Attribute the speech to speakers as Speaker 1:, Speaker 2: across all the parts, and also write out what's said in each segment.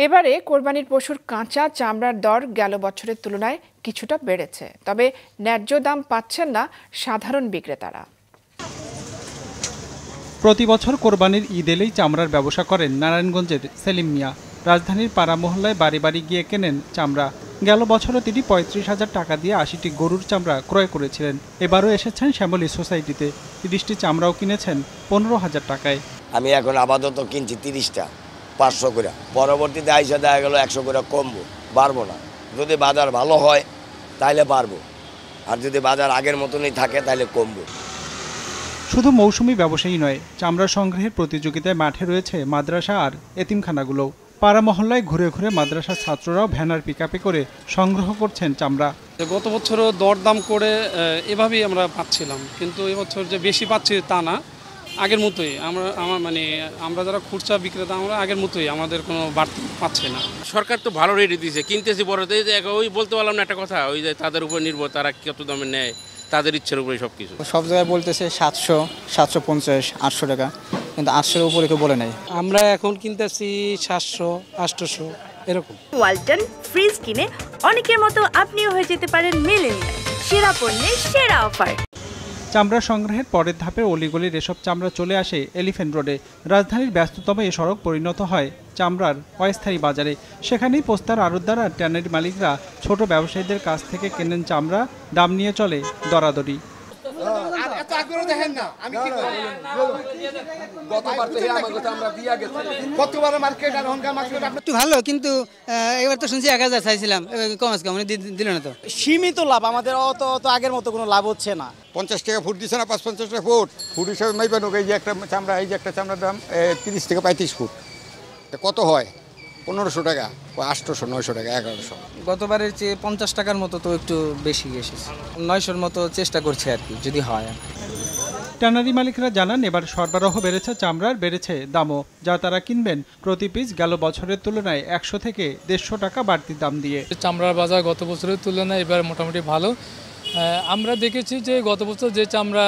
Speaker 1: এবারে কোরবানির পশুর কাঁচা চামড়ার দর গেল বছরের তুলনায় কিছুটা বেড়েছে, তবে ন্যায্য দাম পাচ্ছেন না সাধারণ বিক্রেতারা।
Speaker 2: প্রতি বছর কোরবানির ঈদ এলেই চামড়ার ব্যবসা করেন নারায়ণগঞ্জের সেলিম মিয়া। রাজধানীর পাড়া মহল্লায় বাড়ি বাড়ি গিয়ে কেনেন চামড়া। গেল বছরও তিনি ৩৫,০০০ টাকা দিয়ে ৮০টি গরুর চামড়া ক্রয় করেছিলেন। এবারও এসেছেন শ্যামলী সোসাইটিতে, ৩০টি চামড়াও কিনেছেন ১৫,০০০ টাকায়।
Speaker 3: আমি এখন আপাতত কিনছি ৩০টা ৫০০ করে, পরবর্তীতে আইসা দেখা গেল ১০০ করে কমবো, বাড়বো না। যদি বাজার ভালো হয় তাহলে বাড়বো, আর যদি বাজার আগের মতনই থাকে তাহলে কমবো।
Speaker 2: শুধু মৌসুমি ব্যবসায়ী নয়, চামড়া সংগ্রহের প্রতিযোগিতায় মাঠে রয়েছে মাদ্রাসা আর এতিমখানাগুলো। পাড়া মহল্লায় ঘুরে ঘুরে মাদ্রাসার ছাত্ররাও ভ্যানার পিকআপে করে সংগ্রহ করছেন চামড়া।
Speaker 4: গত বছরও দরদাম করে এভাবেই আমরা পাচ্ছিলাম, কিন্তু এবছর যে বেশি পাচ্ছি তা না, আগের মতোই আমরা যারা খুচরা বিক্রেতা আমরা আগের মতোই, আমাদের কোনো বাড়তি পাচ্ছে না।
Speaker 5: সরকার তো ভালো রেট দিয়েছে, কিনতেছি বড়তে ওই বলতে পারলাম না একটা কথা, ওই যে তাদের উপর নির্ভর, তারা কত দামে নেয়, তাদের ইচ্ছের উপরে সব কিছু।
Speaker 6: সব জায়গায় বলতেছে 700, 750, 800 টাকা, কিন্তু 800-এর উপরে কেউ বলে নাই।
Speaker 4: আমরা এখন কিনতেছি 700, 800 এরকম।
Speaker 7: ওয়ালটন ফ্রিজ কিনে অনেকের মতো আপনিও হয়ে যেতে পারেন মিলেনিয়াল। সেরা পণ্যের সেরা অফার।
Speaker 2: চামড়া সংগ্রহের পরের ধাপে অলিগলির এসব চামড়া চলে আসে এলিফ্যান্ট রোডে। রাজধানীর ব্যস্ততম এ সড়ক পরিণত হয় চামড়ার অস্থায়ী বাজারে। সেখানেই পোস্তার আড়তদার আর ট্যানারি মালিকরা ছোট ব্যবসায়ীদের কাছ থেকে কেনেন চামড়া, দাম নিয়ে চলে দরাদরি।
Speaker 6: একটু ভালো, কিন্তু এবার তো শুনছি 1000 চাইছিলাম, কমাস কম দিল না। তো
Speaker 8: সীমিত লাভ, আমাদের অত আগের মতো কোনো লাভ হচ্ছে না।
Speaker 9: 50 টাকা ফুট দিচ্ছে না, 550 টাকা ফুট হিসাবে মাইবেন। এই যে একটা চামড়া, এই যে একটা চামড়ার দাম 30 থেকে 35 ফুট, কত হয়? 1500 টাকা, 800, 900 টাকা, 1100।
Speaker 6: গতবারের চেয়ে 50 টাকার মতো তো একটু বেশি এসেছে। 900-র মতো চেষ্টা করছে আর কি, যদি হয়।
Speaker 2: ট্যানারি মালিকরা জানান, এবার সরবরাহ বেড়েছে, চামড়ার বেড়েছে দামও। যা তারা কিনবেন প্রতি পিস গেল বছরের তুলনায় 100 থেকে 150 টাকা বাড়তি দাম দিয়ে।
Speaker 10: চামড়ার বাজার গত বছরের তুলনায় এবার মোটামুটি ভালো। আমরা দেখেছি যে গত বছর যে চামড়া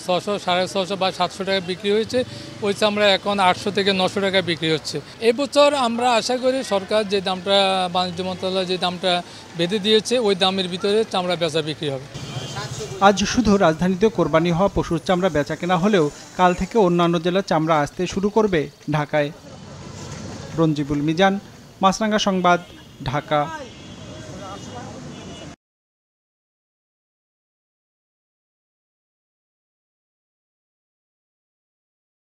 Speaker 10: 600, 650 বা 700 টাকা বিক্রি হয়েছে, ওই চামড়া এখন 800 থেকে 900 টাকা বিক্রি হচ্ছে। এবছর আমরা আশা করি সরকার যে দামটা, বাণিজ্য মন্ত্রণালয় যে দামটা বেঁধে দিয়েছে, ওই দামের ভিতরে চামড়া বেচা বিক্রি হবে।
Speaker 2: আজ শুধু রাজধানীতে কোরবানি হওয়া পশুর চামড়া বেচা কেনা হলেও কাল থেকে অন্যান্য জেলার চামড়া আসতে শুরু করবে ঢাকায়। রঞ্জিবুল মিজান, মাছরাঙ্গা সংবাদ, ঢাকা।